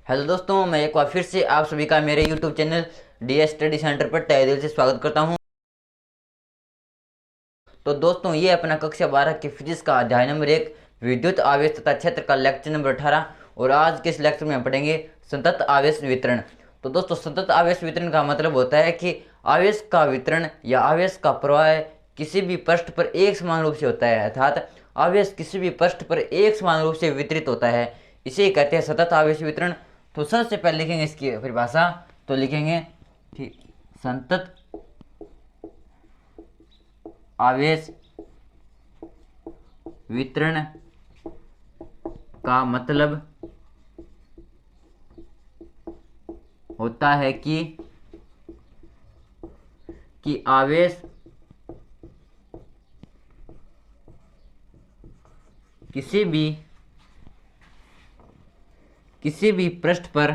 Hello दोस्तों, मैं एक बार फिर से आप सभी का मेरे YouTube channel DS study centre पर तहे दिल से स्वागत करता हूं। तो दोस्तों, ये अपना कक्षा 12 की फिजिक्स का अध्याय नंबर 1 विद्युत आवेश तथा क्षेत्र का लेक्चर नंबर 18। और आज के इस लेक्चर में हम पढ़ेंगे संतत आवेश वितरण। तो दोस्तों, संतत आवेश वितरण का मतलब होता है कि आवेश का वितरण या आवेश का प्रवाह किसी भी पृष्ठ पर एक समान रूप से होता है, अर्थात आवेश किसी भी पृष्ठ पर एक समान रूप से वितरित होता है। इसे कहते हैं सतत आवेश वितरण। तो सबसे पहले लिखेंगे इसकी परिभाषा। तो लिखेंगे कि संतत आवेश वितरण का मतलब होता है कि आवेश किसी भी पृष्ठ पर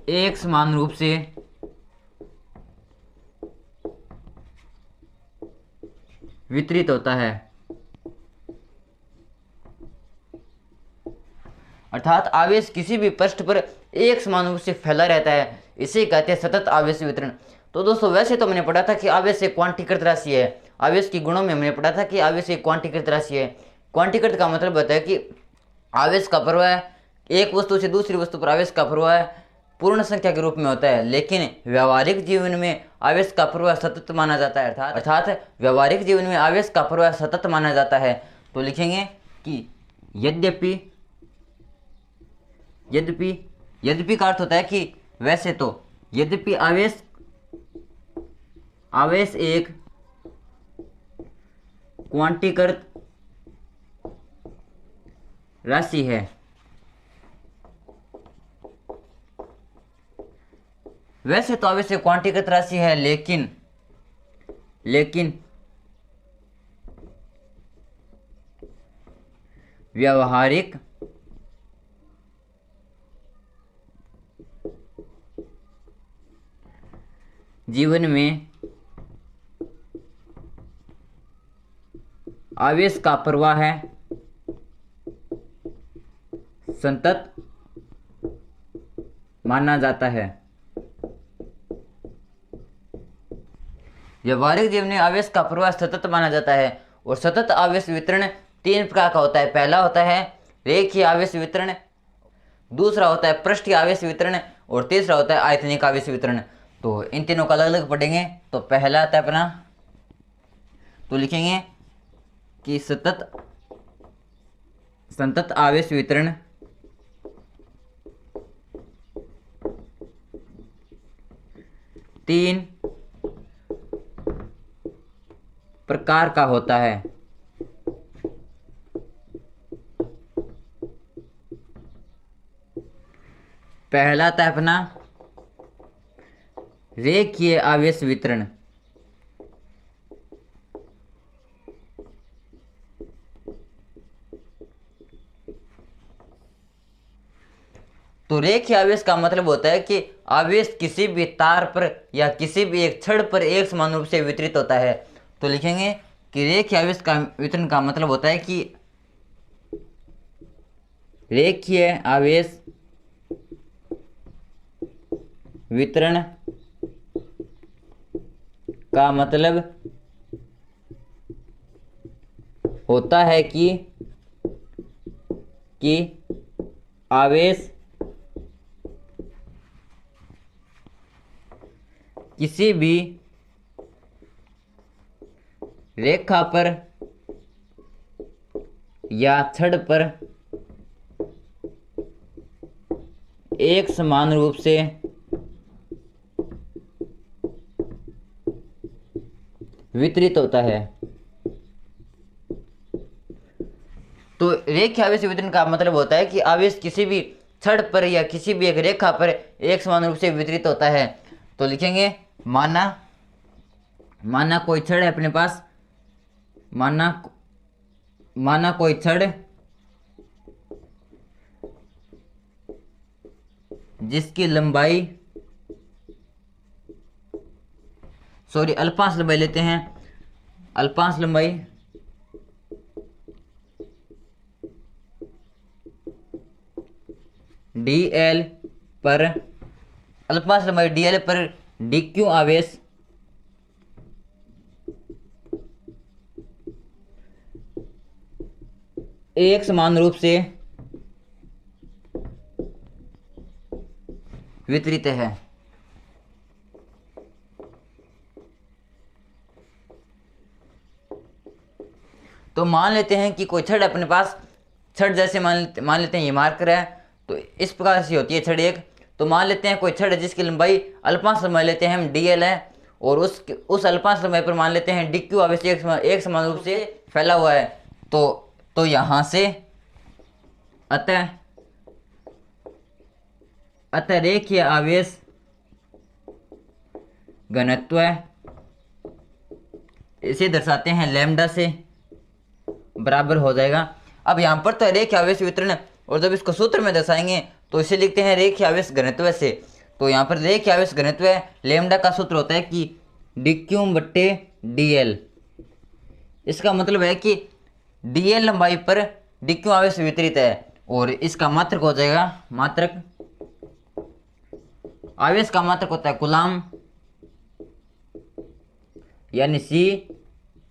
एक समान रूप से वितरित होता है, अर्थात आवेश किसी भी पृष्ठ पर एक समान रूप से फैला रहता है। इसे कहते हैं सतत आवेश वितरण। तो दोस्तों, वैसे तो मैंने पढ़ा था कि आवेश एक क्वांटीकृत राशि है। आवेश की गुणों में हमने पढ़ा था कि आवेश एक क्वांटीकृत राशि है। क्वांटीकृत का मतलब होता है कि आवेश का प्रवाह एक वस्तु से दूसरी वस्तु पर आवेश का प्रवाह पूर्ण संख्या के रूप में होता है, लेकिन व्यवहारिक जीवन में आवेश का प्रवाह सतत माना जाता है। अर्थात व्यवहारिक जीवन में आवेश का प्रवाह सतत माना जाता है। तो लिखेंगे कि यद्यपि यद्यपि यद्यपि का अर्थ होता है कि वैसे तो, यद्यपि आवेश एक क्वांटीकृत राशि है, वैसे तो आवेश एक क्वांटीकृत राशि है, लेकिन व्यवहारिक जीवन में आवेश का प्रवाह है संतत माना जाता है। व्यवहारिक जीवन में आवेश का प्रवाह सतत माना जाता है। और सतत आवेश वितरण तीन प्रकार का होता है। पहला होता है रेखीय आवेश वितरण, दूसरा होता है पृष्ठीय आवेश वितरण, और तीसरा होता है आयतनिक आवेश वितरण। तो इन तीनों का अलग अलग पढ़ेंगे। तो पहला आता है अपना, तो लिखेंगे कि संतत आवेश वितरण तीन प्रकार का होता है। पहला था अपना रेखीय आवेश वितरण। तो रेखीय आवेश का मतलब होता है कि आवेश किसी भी तार पर या किसी भी एक छड़ पर एक समान रूप से वितरित होता है। तो लिखेंगे कि रेखीय आवेश का वितरण का मतलब होता है कि रेखीय आवेश वितरण का मतलब होता है कि आवेश किसी भी रेखा पर या छड़ पर एक समान रूप से वितरित होता है। तो रेखीय आवेश वितरण का मतलब होता है कि आवेश किसी भी छड़ पर या किसी भी एक रेखा पर एक समान रूप से वितरित होता है। तो लिखेंगे माना कोई छड़ है अपने पास, माना कोई छड़ जिसकी लंबाई अल्पांश लंबाई लेते हैं, अल्पांश लंबाई डी एल पर अल्पमास लंबाई डी एल पर डी क्यू आवेश एक समान रूप से वितरित है। तो मान लेते हैं कि कोई छड़ अपने पास, छड़ जैसे मान लेते हैं ये मार्कर है, तो इस प्रकार से होती है छड़ एक। तो मान लेते हैं कोई छड़ है जिसकी लंबाई अल्पमास लंबाई लेते हैं हम डी एल है, और उस अल्पमास लंबाई पर मान लेते हैं डी क्यू आवेश एक समान रूप से फैला हुआ है। तो यहाँ से अतः रेखीय आवेश घनत्व इसे दर्शाते हैं लैम्डा से बराबर हो जाएगा। अब यहाँ पर तो रेखीय आवेश वितरण, और जब इसको सूत्र में दर्शाएंगे तो इसे लिखते हैं रेखीय आवेश घनत्व से। तो यहाँ पर रेखीय आवेश घनत्व लैम्डा का सूत्र होता है कि डी क्यू बट्टे डी एल। इसका मतलब है कि डी एल लंबाई पर डी क्यू आवेश वितरित है, और इसका मात्रक हो जाएगा, मात्रक आवेश का मात्रक होता है कूलाम यानी सी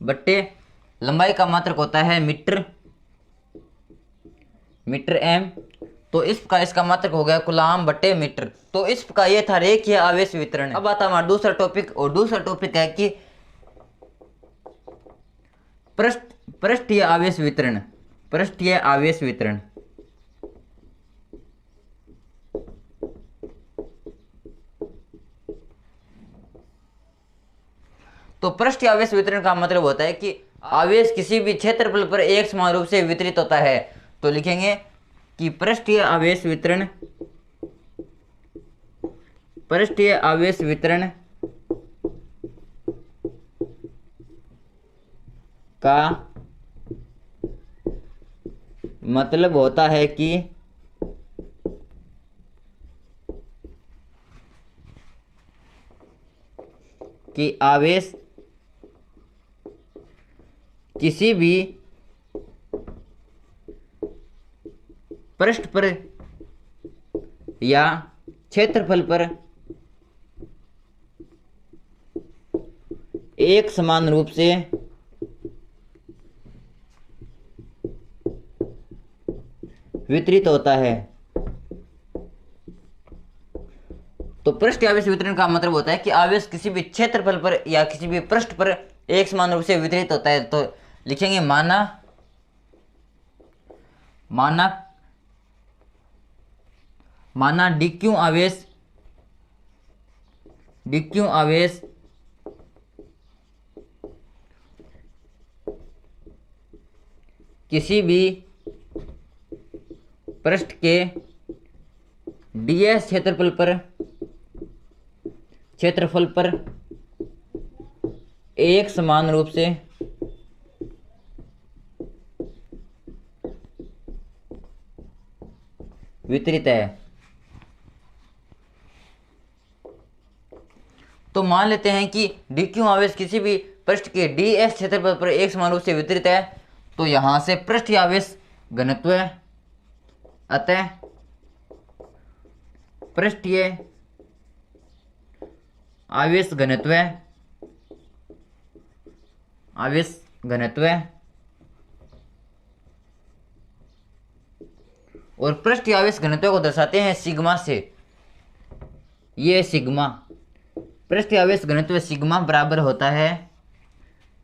बट्टे लंबाई का मात्रक होता है मीटर एम। तो इसका मात्रक हो गया कूलाम बट्टे मीटर। तो इस प्रकार ये था रेखीय आवेश वितरण। अब आता हमारा दूसरा टॉपिक, और दूसरा टॉपिक है कि पृष्ठीय आवेश वितरण। पृष्ठीय आवेश वितरण तो पृष्ठीय आवेश वितरण का मतलब होता है कि आवेश किसी भी क्षेत्रफल पर एक समान रूप से वितरित होता है। तो लिखेंगे कि पृष्ठीय आवेश वितरण का मतलब होता है कि आवेश किसी भी पृष्ठ पर या क्षेत्रफल पर एक समान रूप से वितरित होता है। तो पृष्ठीय आवेश वितरण का मतलब होता है कि आवेश किसी भी क्षेत्रफल पर या किसी भी पृष्ठ पर एक समान रूप से वितरित होता है। तो लिखेंगे माना डी क्यू आवेश किसी भी पृष्ठ के डीएस क्षेत्रफल पर एक समान रूप से वितरित है। तो मान लेते हैं कि डी क्यू आवेश किसी भी पृष्ठ के डी एस क्षेत्रफल पर एक समान रूप से वितरित है। तो यहां से पृष्ठीय आवेश घनत्व अतः पृष्ठीय आवेश घनत्व और पृष्ठीय आवेश घनत्व को दर्शाते हैं सिग्मा से। ये सिग्मा पृष्ठीय आवेश घनत्व सिग्मा बराबर होता है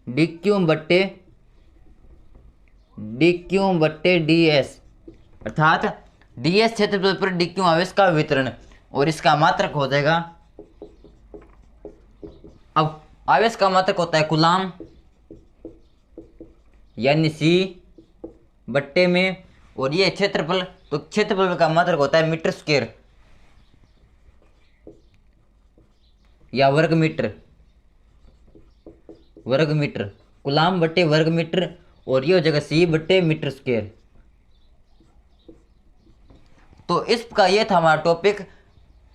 डी क्यू बट्टे डी एस, अर्थात डी एस क्षेत्रफल पर डी क्यू आवेश का वितरण, और इसका मात्रक हो जाएगा, अब आवेश का मात्रक होता है कूलाम यानी सी बट्टे में, और ये क्षेत्रफल, तो क्षेत्रफल का मात्रक होता है मीटर स्क्वायर या वर्ग मीटर, कूलाम बट्टे वर्ग मीटर, और ये हो जाएगा सी बट्टे मीटर स्क्वायर। तो इसका ये था हमारा टॉपिक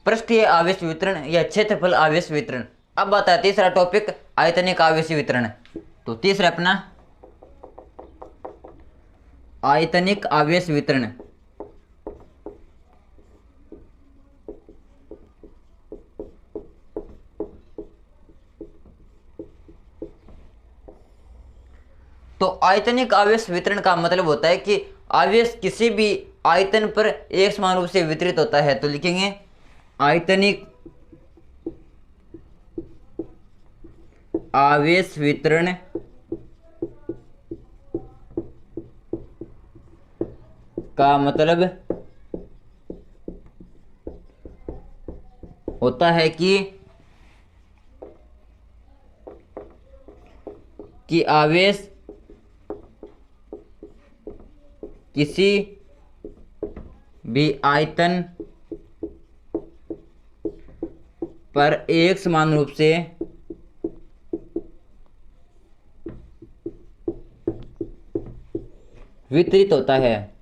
पृष्ठीय आवेश वितरण या क्षेत्रफल आवेश वितरण। अब आता है तीसरा टॉपिक आयतनिक आवेश वितरण। तो तीसरा अपना आयतनिक आवेश वितरण। तो आयतनिक आवेश वितरण का मतलब होता है कि आवेश किसी भी आयतन पर एक समान रूप से वितरित होता है। तो लिखेंगे आयतनिक आवेश वितरण का मतलब होता है कि आवेश किसी भी आयतन पर एक समान रूप से वितरित होता है।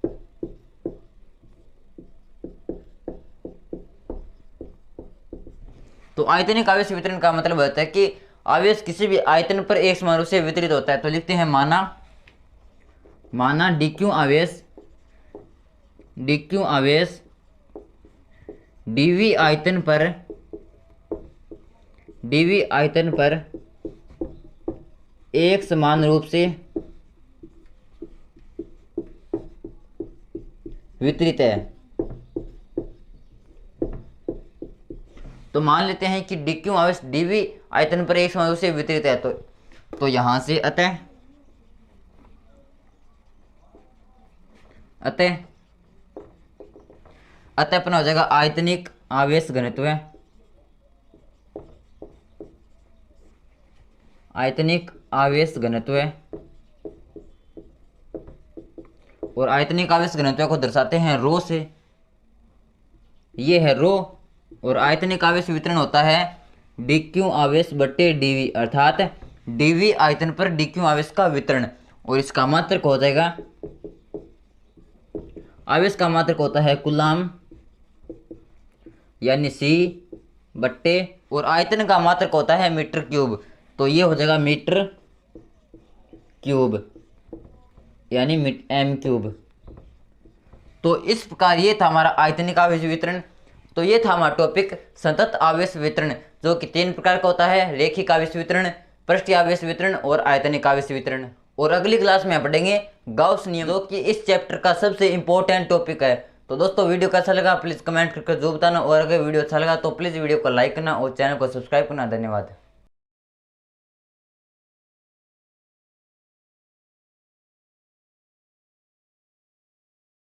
तो आयतनिक आवेश वितरण का मतलब होता है कि आवेश किसी भी आयतन पर एक समान रूप से वितरित होता है। तो लिखते हैं माना dq आवेश dv आयतन पर एक समान रूप से वितरित है। तो मान लेते हैं कि dq आवेश dv आयतन पर एक समान रूप से वितरित है। तो यहां से अतः अपना हो जाएगा आयतनिक आवेश घनत्व, और आयतनिक आवेश घनत्व को दर्शाते हैं रो से। ये है रो। और आयतनिक आवेश वितरण होता है dq आवेश बट्टे dv, अर्थात dv आयतन पर dq आवेश का वितरण। और इसका मात्रक हो जाएगा, आवेश का मात्रक होता है कूलाम यानी c बट्टे, और आयतन का मात्रक होता है मीटर क्यूब। तो ये हो जाएगा मीटर क्यूब यानी m क्यूब। तो इस प्रकार ये था हमारा आयतनिक आवेश वितरण। तो ये था हमारा टॉपिक सतत आवेश वितरण, जो कि 3 प्रकार का होता है, रेखिक आवेश वितरण, पृष्ठीय आवेश वितरण और आयतनिक आवेश वितरण। और अगली क्लास में पढ़ेंगे गाउस नियम, जो कि इस चैप्टर का सबसे इंपॉर्टेंट टॉपिक है। तो दोस्तों वीडियो कैसा लगा प्लीज़ कमेंट करके जो बताना, और अगर वीडियो अच्छा लगा तो प्लीज़ वीडियो को लाइक करना और चैनल को सब्सक्राइब करना। धन्यवाद।